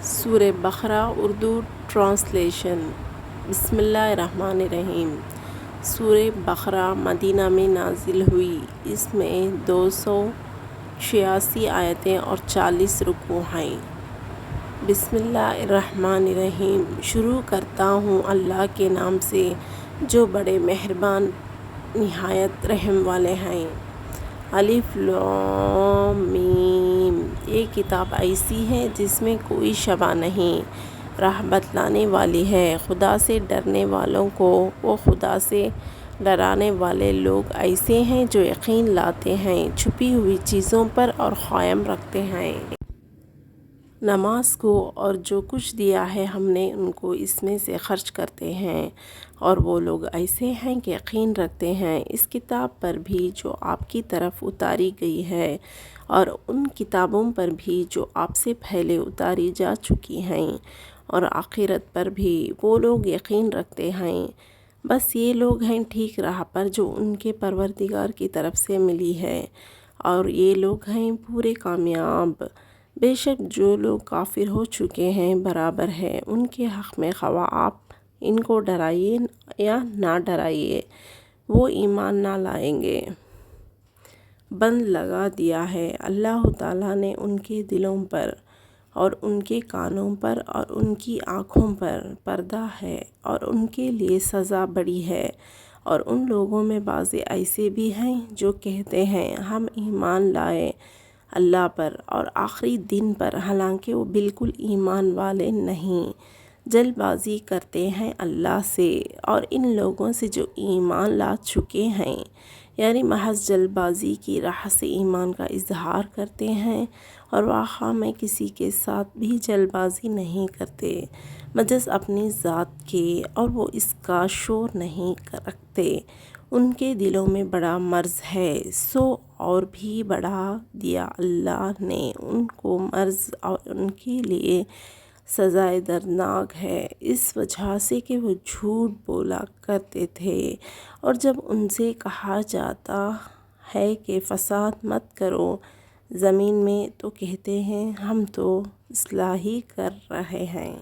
سورہ بقرہ اردو ٹرانسلیشن۔ بسم اللہ الرحمن الرحیم۔ سورہ بقرہ مدینہ میں نازل ہوئی۔ اس میں 286 آیتیں اور 40 رکوع ہیں۔ بسم اللہ الرحمن الرحیم۔ شروع کرتا ہوں اللہ کے نام سے جو بڑے مہربان نہایت رحم والے ہیں۔ الف لام میم۔ یہ کتاب ایسی ہے جس میں کوئی شبہ نہیں، راہ بتلانے والی ہے خدا سے ڈرنے والوں کو۔ وہ خدا سے ڈرانے والے لوگ ایسے ہیں جو یقین لاتے ہیں چھپی ہوئی چیزوں پر اور قائم رکھتے ہیں نماز کو، اور جو کچھ دیا ہے ہم نے ان کو اس میں سے خرچ کرتے ہیں۔ اور وہ لوگ ایسے ہیں کہ یقین رکھتے ہیں اس کتاب پر بھی جو آپ کی طرف اتاری گئی ہے، اور ان کتابوں پر بھی جو آپ سے پہلے اتاری جا چکی ہیں، اور آخرت پر بھی وہ لوگ یقین رکھتے ہیں۔ بس یہ لوگ ہیں ٹھیک راہ پر جو ان کے پروردگار کی طرف سے ملی ہے، اور یہ لوگ ہیں پورے کامیاب۔ بے شک جو لوگ کافر ہو چکے ہیں برابر ہے ان کے حق میں، خواہ آپ ان کو ڈرائیے یا نہ ڈرائیے، وہ ایمان نہ لائیں گے۔ بند لگا دیا ہے اللہ تعالیٰ نے ان کے دلوں پر اور ان کے کانوں پر اور ان کی آنکھوں پر پردہ ہے، اور ان کے لیے سزا بڑی ہے۔ اور ان لوگوں میں بعض ایسے بھی ہیں جو کہتے ہیں ہم ایمان لائے اللہ پر اور آخری دن پر، حالانکہ وہ بالکل ایمان والے نہیں، جلد بازی کرتے ہیں اللہ سے اور ان لوگوں سے جو ایمان لا چکے ہیں، یعنی محض جلد بازی کی راہ سے ایمان کا اظہار کرتے ہیں، اور واقعہ میں کسی کے ساتھ بھی جلد بازی نہیں کرتے مجز اپنی ذات کے، اور وہ اس کا شور نہیں رکھتے۔ ان کے دلوں میں بڑا مرض ہے، سو اور بھی بڑھا دیا اللہ نے ان کو مرض، اور ان کے لیے سزائے دردناک ہے اس وجہ سے کہ وہ جھوٹ بولا کرتے تھے۔ اور جب ان سے کہا جاتا ہے کہ فساد مت کرو زمین میں، تو کہتے ہیں ہم تو اصلاح ہی کر رہے ہیں۔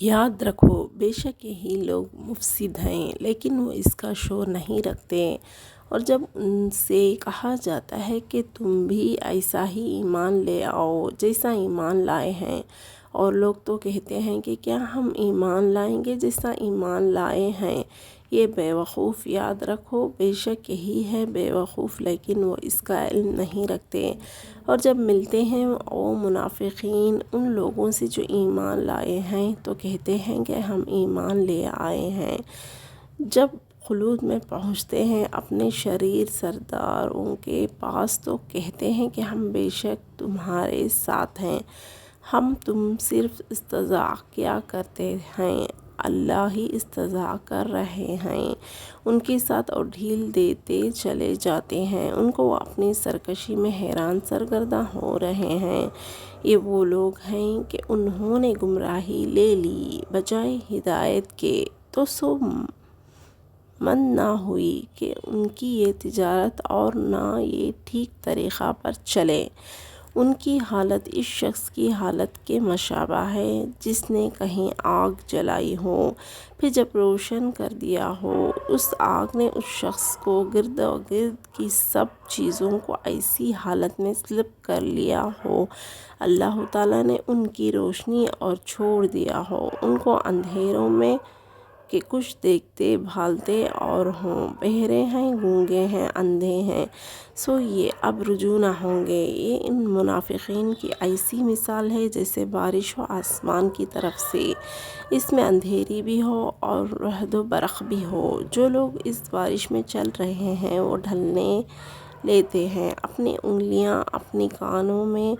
یاد رکھو بے شک یہی لوگ مفسد ہیں، لیکن وہ اس کا شور نہیں رکھتے۔ اور جب ان سے کہا جاتا ہے کہ تم بھی ایسا ہی ایمان لے آؤ جیسا ایمان لائے ہیں، اور لوگ تو کہتے ہیں کہ کیا ہم ایمان لائیں گے جیسا ایمان لائے ہیں، یہ بے وقوف۔ یاد رکھو بے شک یہی ہے بے وقوف، لیکن وہ اس کا علم نہیں رکھتے۔ اور جب ملتے ہیں وہ منافقین ان لوگوں سے جو ایمان لائے ہیں، تو کہتے ہیں کہ ہم ایمان لے آئے ہیں۔ جب خلوت میں پہنچتے ہیں اپنے شریر سرداروں کے پاس، تو کہتے ہیں کہ ہم بے شک تمہارے ساتھ ہیں، ہم تم صرف استہزاء کیا کرتے ہیں، اللہ ہی استہزاء کر رہے ہیں ان کے ساتھ، اور ڈھیل دیتے چلے جاتے ہیں ان کو، وہ اپنی سرکشی میں حیران سرگرداں ہو رہے ہیں۔ یہ وہ لوگ ہیں کہ انہوں نے گمراہی لے لی بجائے ہدایت کے، تو سو مند نہ ہوئی کہ ان کی یہ تجارت اور نہ یہ ٹھیک طریقہ پر چلے۔ ان کی حالت اس شخص کی حالت کے مشابہ ہے جس نے کہیں آگ جلائی ہو، پھر جب روشن کر دیا ہو، اس آگ نے اس شخص کو گرد و گرد کی سب چیزوں کو ایسی حالت میں سلب کر لیا ہو، اللہ تعالیٰ نے ان کی روشنی اور چھوڑ دیا ہو ان کو اندھیروں میں کہ کچھ دیکھتے بھالتے اور ہوں، بہرے ہیں، گونگے ہیں، اندھے ہیں، سو یہ اب رجوع نہ ہوں گے۔ یہ ان منافقین کی ایسی مثال ہے جیسے بارش ہو آسمان کی طرف سے، اس میں اندھیری بھی ہو اور رعد و برق بھی ہو۔ جو لوگ اس بارش میں چل رہے ہیں وہ ڈھلنے لیتے ہیں اپنی انگلیاں اپنی کانوں میں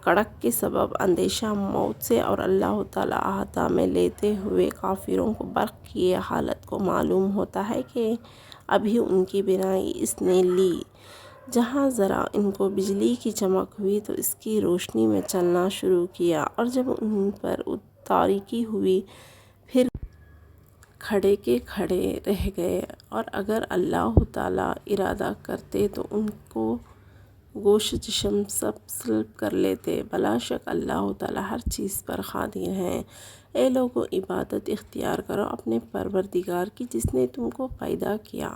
کڑک کے سبب اندیشہ موت سے، اور اللہ تعالیٰ احاطہ میں لیتے ہوئے کافروں کو برق کی یہ حالت کو معلوم ہوتا ہے کہ ابھی ان کی بینائی اس نے لی، جہاں ذرا ان کو بجلی کی چمک ہوئی تو اس کی روشنی میں چلنا شروع کیا، اور جب ان پر تاریکی ہوئی پھر کھڑے کے کھڑے رہ گئے۔ اور اگر اللہ تعالیٰ ارادہ کرتے تو ان کو گوشت جسم سب سلب کر لیتے، بلا شک اللہ تعالیٰ ہر چیز پر قادر ہیں۔ اے لوگو، عبادت اختیار کرو اپنے پروردگار کی جس نے تم کو پیدا کیا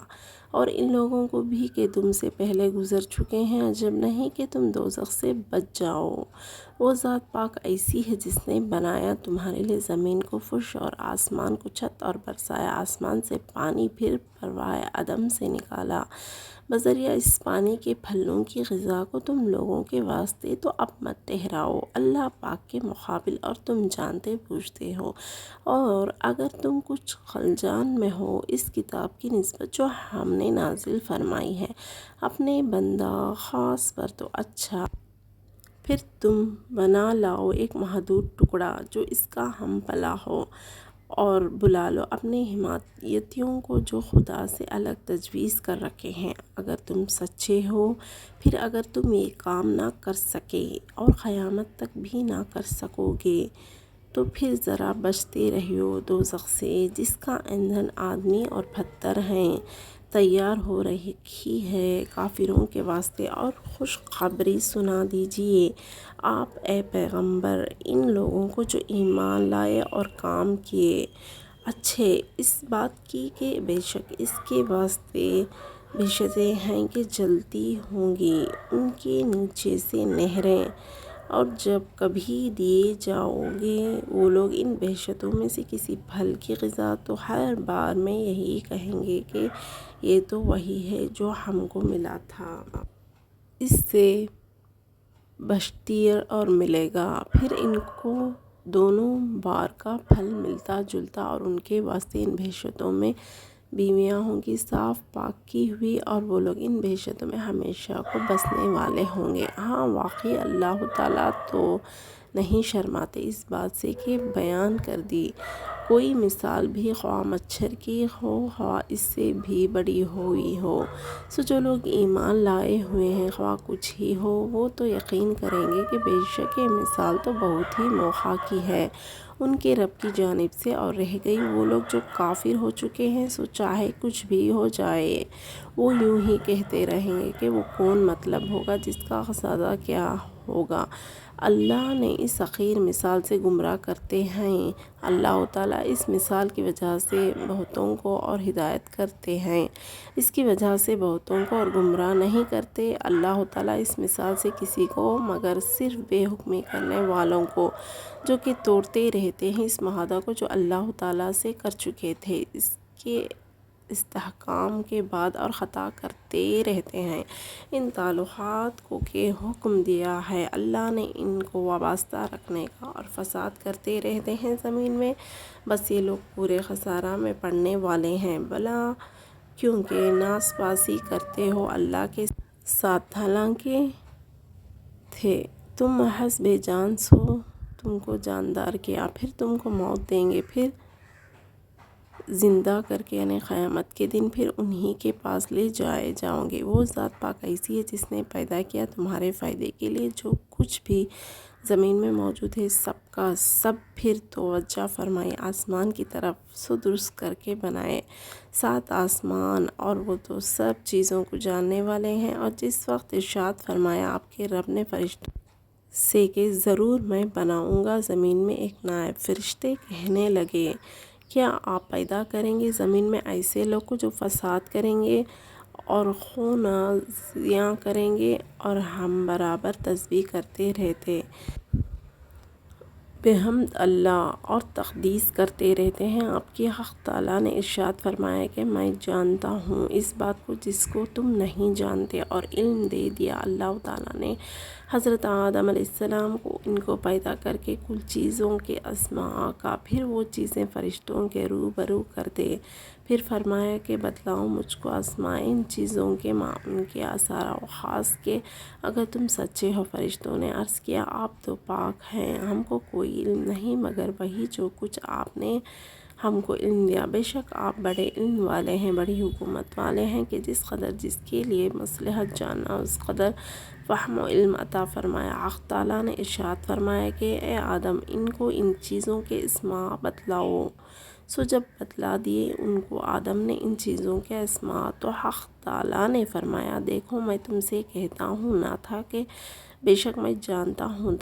اور ان لوگوں کو بھی کہ تم سے پہلے گزر چکے ہیں، عجب نہیں کہ تم دوزخ سے بچ جاؤ۔ وہ ذات پاک ایسی ہے جس نے بنایا تمہارے لیے زمین کو فرش اور آسمان کو چھت اور برسایا آسمان سے پانی، پھر پرواہ عدم سے نکالا بذریعہ اس پانی کے پھلوں کی غذا کو تم لوگوں کے واسطے، تو اب مت ٹھہراؤ اللہ پاک کے مقابل اور تم جانتے بوجھتے ہو، اور اگر تم کچھ خلجان میں ہو اس کتاب کی نسبت جو ہم نے نازل فرمائی ہے اپنے بندہ خاص پر، تو اچھا پھر تم بنا لاؤ ایک محدود ٹکڑا جو اس کا ہم پلا ہو، اور بلا لو اپنے حمایتیوں کو جو خدا سے الگ تجویز کر رکھے ہیں، اگر تم سچے ہو۔ پھر اگر تم یہ کام نہ کر سکے اور قیامت تک بھی نہ کر سکو گے تو پھر ذرا بچتے رہو دوزخ سے جس کا ایندھن آدمی اور پتھر ہیں، تیار ہو رکھی ہے کافروں کے واسطے، اور خوشخبری سنا دیجیے آپ اے پیغمبر ان لوگوں کو جو ایمان لائے اور کام کیے اچھے اس بات کی کہ بے شک اس کے واسطے بہشتیں ہیں کہ جلتی ہوں گی ان کے نیچے سے نہریں، اور جب کبھی دیے جاؤ گے وہ لوگ ان بہشتوں میں سے کسی پھل کی غذا تو ہر بار میں یہی کہیں گے کہ یہ تو وہی ہے جو ہم کو ملا تھا، اس سے بہتر اور ملے گا۔ پھر ان کو دونوں بار کا پھل ملتا جلتا، اور ان کے واسطے ان بہشتوں میں بیویاں ہوں گی صاف پاک کی ہوئی، اور وہ لوگ ان بہشتوں میں ہمیشہ کو بسنے والے ہوں گے۔ ہاں واقعی اللہ تعالیٰ تو نہیں شرماتے اس بات سے کہ بیان کر دی کوئی مثال بھی خواہ مچھر کی ہو خواہ اس سے بھی بڑی ہوئی ہو، سو جو لوگ ایمان لائے ہوئے ہیں خواہ کچھ ہی ہو وہ تو یقین کریں گے کہ بے شک یہ مثال تو بہت ہی موقع کی ہے ان کے رب کی جانب سے، اور رہ گئی وہ لوگ جو کافر ہو چکے ہیں سو چاہے کچھ بھی ہو جائے وہ یوں ہی کہتے رہیں گے کہ وہ کون مطلب ہوگا جس کا سزا کیا ہوگا۔ اللہ نے اس حقیر مثال سے گمراہ کرتے ہیں، اللہ تعالیٰ اس مثال کی وجہ سے بہتوں کو اور ہدایت کرتے ہیں، اس کی وجہ سے بہتوں کو اور گمراہ نہیں کرتے۔ اللہ تعالیٰ اس مثال سے کسی کو مگر صرف بے حکمی کرنے والوں کو جو کہ توڑتے رہتے ہیں اس معاہدہ کو جو اللہ تعالیٰ سے کر چکے تھے اس کے استحکام کے بعد، اور خطا کرتے رہتے ہیں ان تعلقات کو کہ حکم دیا ہے اللہ نے ان کو وابستہ رکھنے کا، اور فساد کرتے رہتے ہیں زمین میں، بس یہ لوگ پورے خسارہ میں پڑنے والے ہیں۔ بلا کیونکہ ناسپاسی کرتے ہو اللہ کے ساتھ حالانکہ تھے تم محض بے جان، سو تم کو جاندار کیا، پھر تم کو موت دیں گے، پھر زندہ کر کے یعنی قیامت کے دن پھر انہی کے پاس لے جائے جاؤ گے۔ وہ ذات پاک ایسی ہے جس نے پیدا کیا تمہارے فائدے کے لیے جو کچھ بھی زمین میں موجود ہے سب کا سب، پھر توجہ فرمائے آسمان کی طرف، سو درست کر کے بنائے 7 آسمان، اور وہ تو سب چیزوں کو جاننے والے ہیں۔ اور جس وقت ارشاد فرمایا آپ کے رب نے فرشتوں سے کہ ضرور میں بناؤں گا زمین میں ایک نائب، فرشتے کہنے لگے کیا آپ پیدا کریں گے زمین میں ایسے لوگ کو جو فساد کریں گے اور خونریزیاں کریں گے، اور ہم برابر تسبیح کرتے رہتے بحمد اللہ اور تقدیس کرتے رہتے ہیں آپ کی۔ حق تعالیٰ نے ارشاد فرمایا کہ میں جانتا ہوں اس بات کو جس کو تم نہیں جانتے، اور علم دے دیا اللہ تعالیٰ نے حضرت آدم علیہ السلام کو ان کو پیدا کر کے کل چیزوں کے اسماء کا، پھر وہ چیزیں فرشتوں کے روبرو کر دے، پھر فرمایا کہ بتلاؤ مجھ کو اسماء ان چیزوں کے ان کے اسرار و خاص کے اگر تم سچے ہو۔ فرشتوں نے عرض کیا آپ تو پاک ہیں، ہم کو کوئی علم نہیں مگر وہی جو کچھ آپ نے ہم کو علم دیا، بے شک آپ بڑے علم والے ہیں بڑی حکمت والے ہیں کہ جس قدر جس کے لیے مصلحت جاننا اس قدر فہم و علم عطا فرمایا۔ حق تعالیٰ نے ارشاد فرمایا کہ اے آدم ان کو ان چیزوں کے اسماء بتلاؤ سو جب بتلا دیے ان کو آدم نے ان چیزوں کے اسماء، تو حق تعالیٰ نے فرمایا دیکھو میں تم سے کہتا ہوں نہ تھا کہ بے شک میں جانتا ہوں